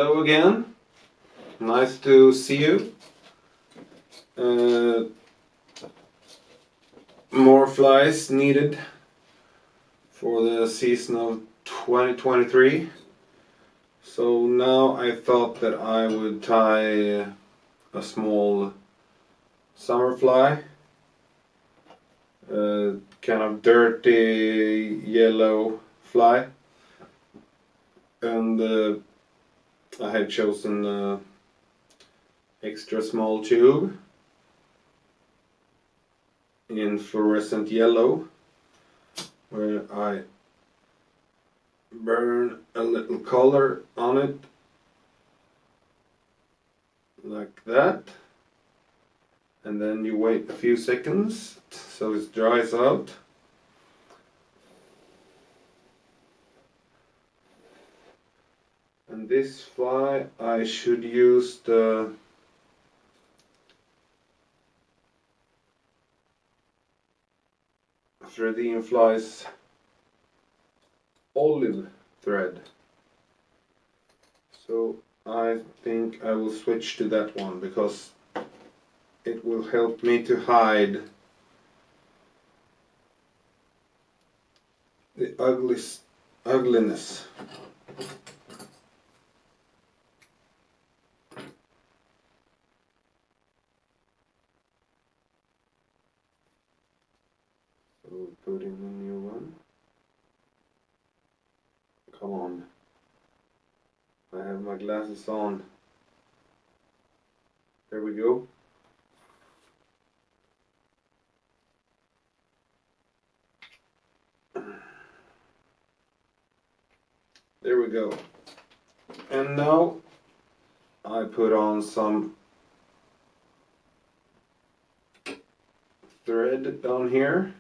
Hello again, nice to see you. More flies needed for the season of 2023. So now I thought that I would tie a small summer fly, kind of dirty yellow fly, and I had chosen extra small tube in fluorescent yellow, where I burn a little color on it like that, and then you wait a few seconds so it dries out. And this fly I should use the Threadine Flies olive thread. So I think I will switch to that one because it will help me to hide the ugliness. So put in a new one. Come on. I have my glasses on. There we go. There we go. And now I put on some thread down here.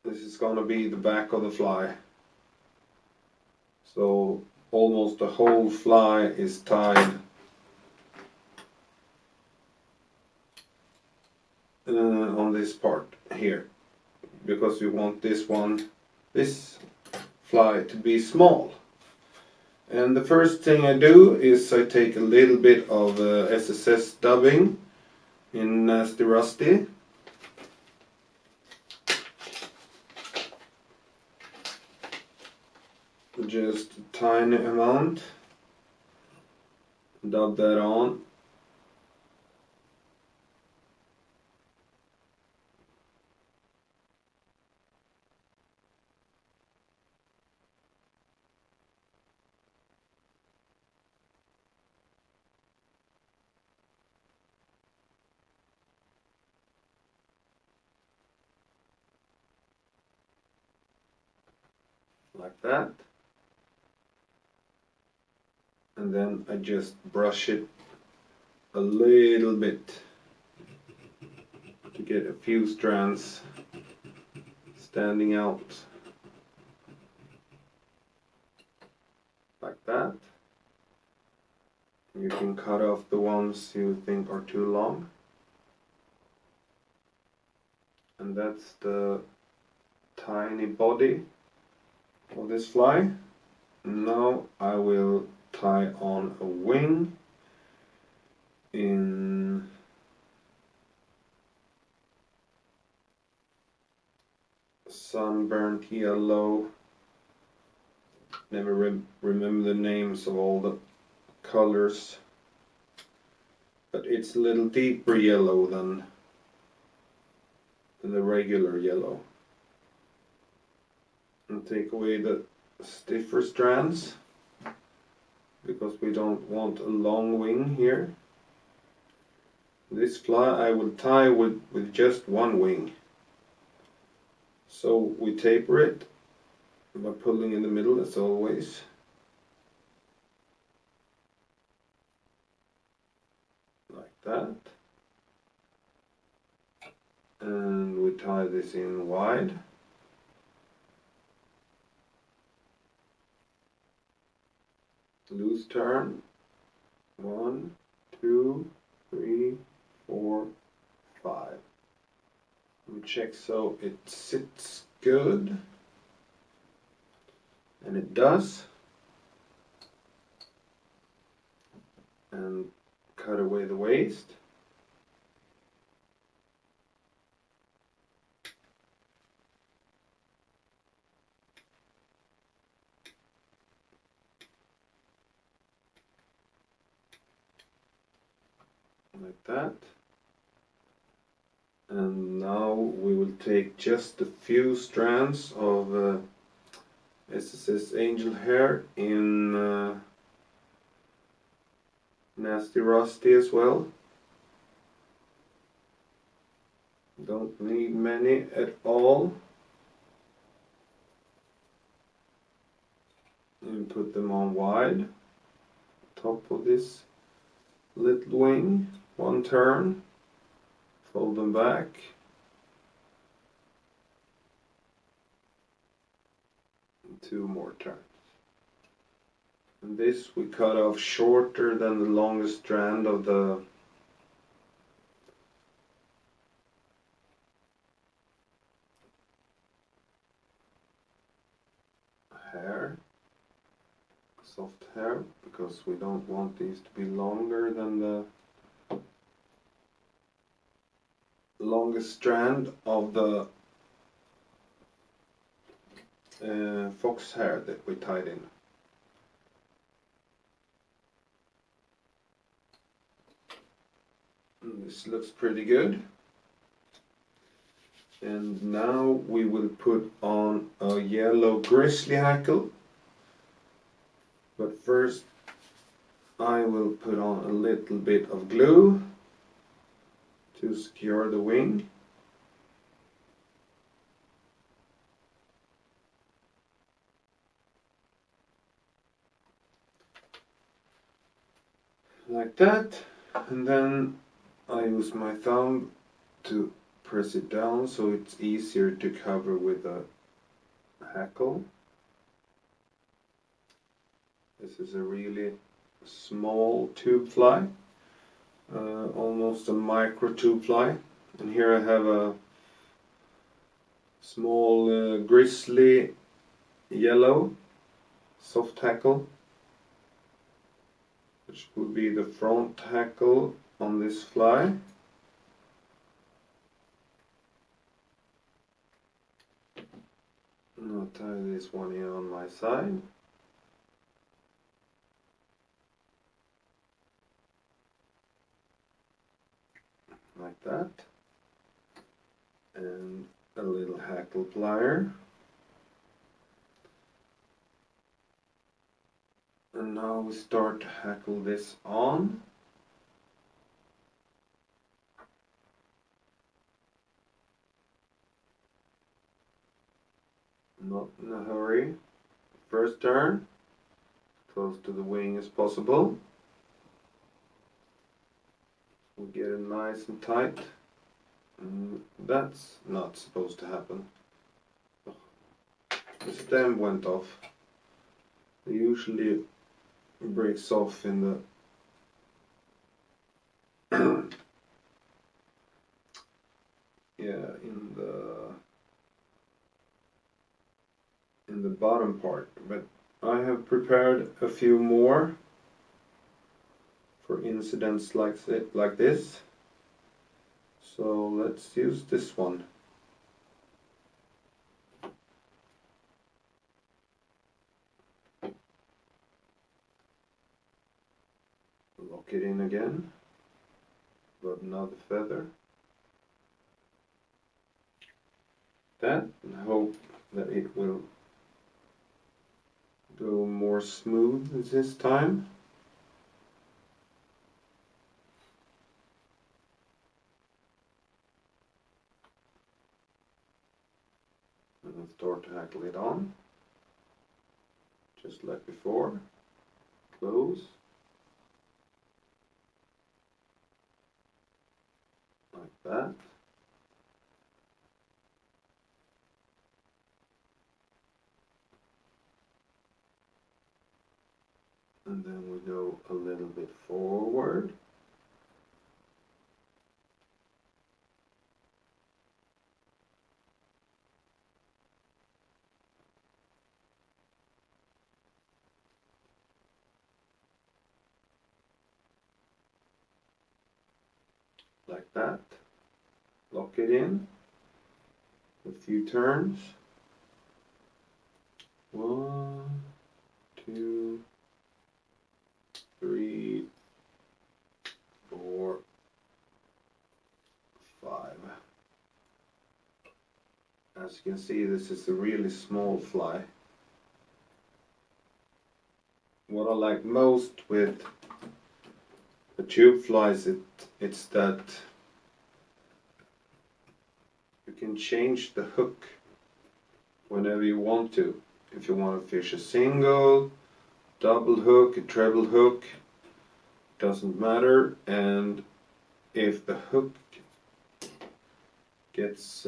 This is going to be the back of the fly. So almost the whole fly is tied on this part here, because we want this fly to be small. And the first thing I do is I take a little bit of SSS dubbing in Nasty Rusty. Just a tiny amount. Dub that on. Like that. And then I just brush it a little bit to get a few strands standing out like that. You can cut off the ones you think are too long. And that's the tiny body of this fly. Now I will tie on a wing in sunburnt yellow. Never remember the names of all the colors, but it's a little deeper yellow than the regular yellow. And take away the stiffer strands, because we don't want a long wing here. This fly I will tie with just one wing. So we taper it by pulling in the middle as always. Like that. And we tie this in wide. Loose turn. 1, 2, 3, 4, 5. We check so it sits good. And it does. And cut away the waste. Like that. And now we will take just a few strands of SSS angel hair in Nasty Rusty as well. Don't need many at all. And put them on wide. Top of this little wing. One turn. Fold them back. And 2 more turns. And this we cut off shorter than the longest strand of the hair, soft hair, because we don't want these to be longer than the longest strand of the fox hair that we tied in. And this looks pretty good. And now we will put on a yellow grizzly hackle. But first I will put on a little bit of glue to secure the wing. Like that. And then I use my thumb to press it down so it's easier to cover with a hackle. This is a really small tube fly, almost a micro tube fly. And here I have a small grizzly yellow soft hackle, which will be the front hackle on this fly. And I'll tie this one in on my side. Like that. And a little hackle plier. And now we start to hackle this on. Not in a hurry. First turn, close to the wing as possible. We get it nice and tight. That's not supposed to happen. The stem went off. It usually breaks off in the in the bottom part, but I have prepared a few more for incidents like this. So let's use this one. Lock it in again. Got another feather. That, and hope that it will go more smooth this time. And I'll start to hackle it on, just like before. Close. Like that. And then we go a little bit forward. like that. Lock it in. A few turns. 1, 2, 3, 4, 5. As you can see, this is a really small fly. What I like most with the tube flies, it's that you can change the hook whenever you want to. If you want to fish a single, double hook, a treble hook, doesn't matter. And if the hook gets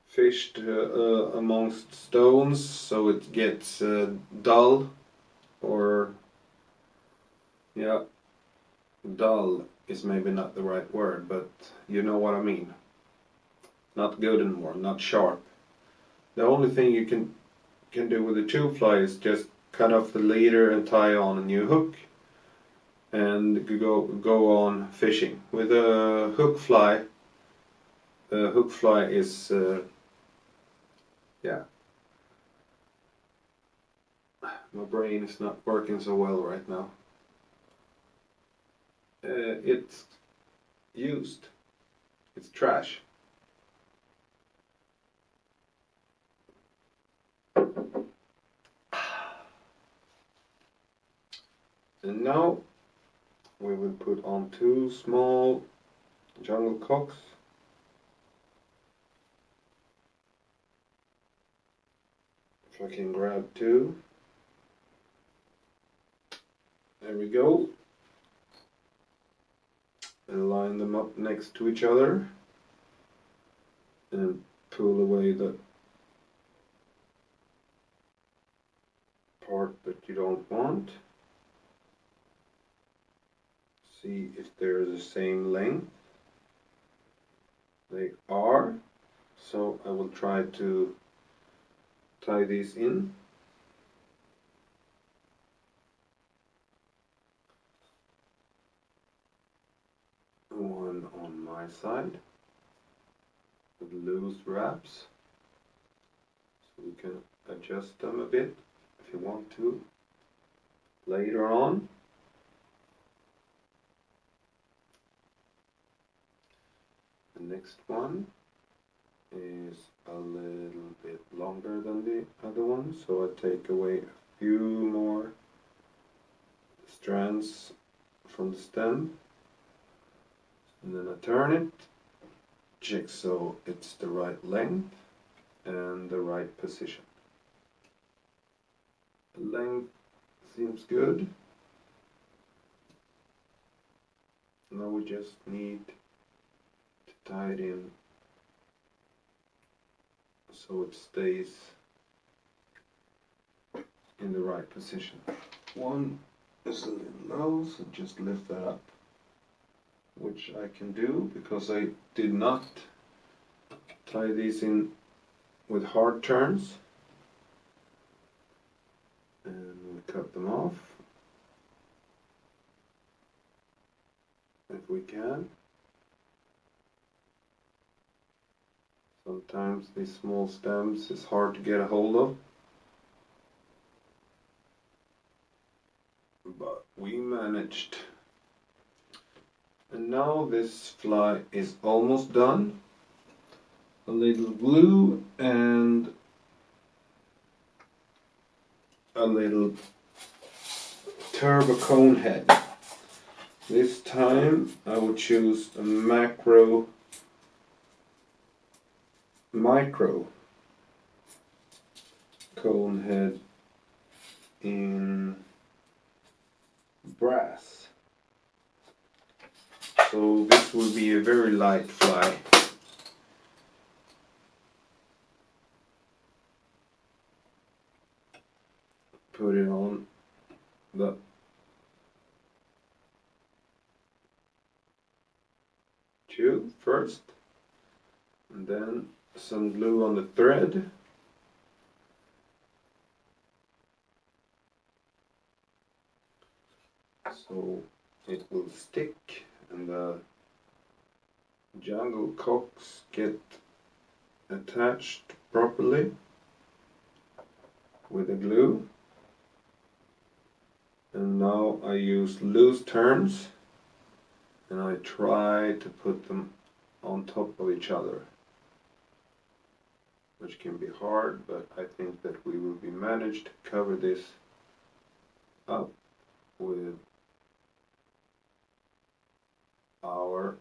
fished amongst stones, so it gets dull, or yeah, dull is maybe not the right word, but you know what I mean. Not good anymore, not sharp. The only thing you can do with a tube fly is just cut off the leader and tie on a new hook, and go on fishing. With a hook fly, the hook fly is yeah. My brain is not working so well right now. It's used. It's trash. And now we will put on 2 small jungle cocks. If I can grab 2. There we go. And line them up next to each other. And pull away the part that you don't want. See if they're the same length. They are. So I will try to tie these in. One on my side with loose wraps, so you can adjust them a bit if you want to later on. The next one is a little bit longer than the other one, so I take away a few more strands from the stem, and then I turn it, check so it's the right length and the right position. The length seems good. Now we just need to tie it in so it stays in the right position. One is a little low, so just lift that up, which I can do because I did not tie these in with hard turns. And we cut them off if we can. Sometimes these small stems is hard to get a hold of, but we managed. And now this fly is almost done. A little glue and a little turbo cone head. This time I will choose a micro cone head in brass. So this will be a very light fly. Put it on the tube first, and then some glue on the thread. So it will stick and the jungle cocks get attached properly with the glue. And now I use loose turns and I try to put them on top of each other, which can be hard, but I think that we will be managed to cover this up with our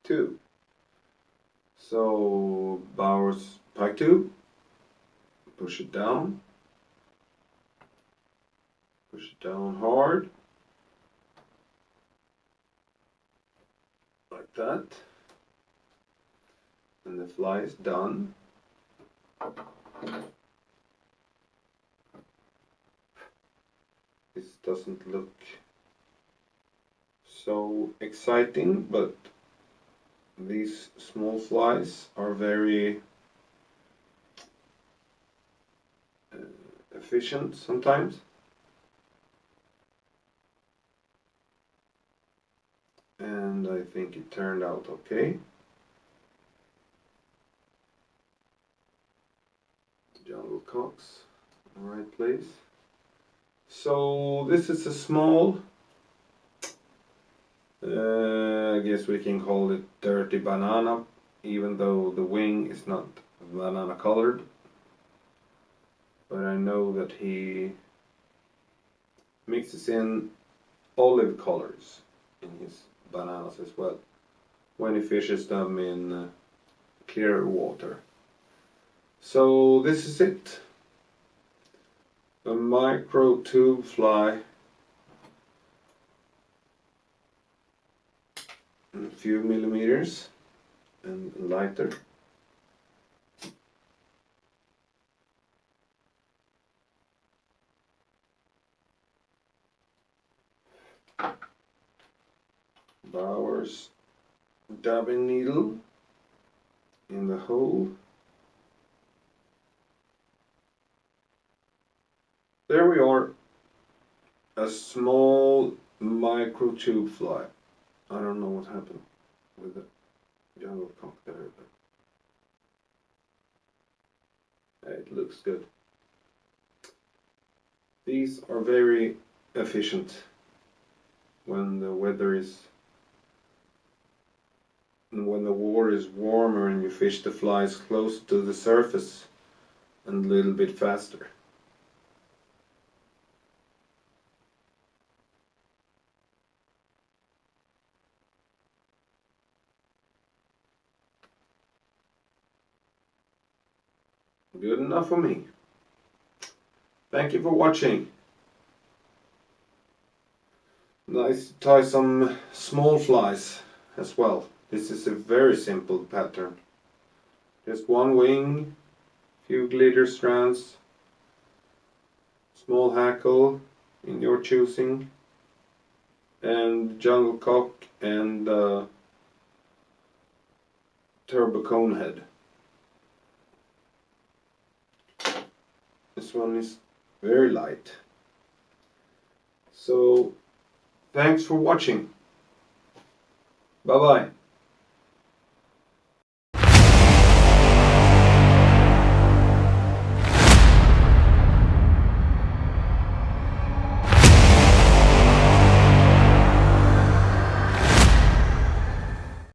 tube. So Bauer's pipe tube, push it down hard, like that, and the fly is done. This doesn't look so exciting, but these small flies are very efficient sometimes. And I think it turned out okay. Jungle cocks, all right place. So this is a small, I guess we can call it dirty banana, even though the wing is not banana colored. But I know that he mixes in olive colors in his bananas as well when he fishes them in clear water. So this is it. A micro tube fly, a few millimeters and lighter. Bauer's dabbing needle in the hole. There we are, a small micro tube fly. I don't know what happened with the jungle cock there, but it looks good. These are very efficient when the weather is, when the water is warmer and you fish the flies close to the surface and a little bit faster. Good enough for me. Thank you for watching. Nice to tie some small flies as well. This is a very simple pattern. Just one wing, few glitter strands, small hackle in your choosing, and jungle cock and turbo cone head. This one is very light. So thanks for watching. Bye bye.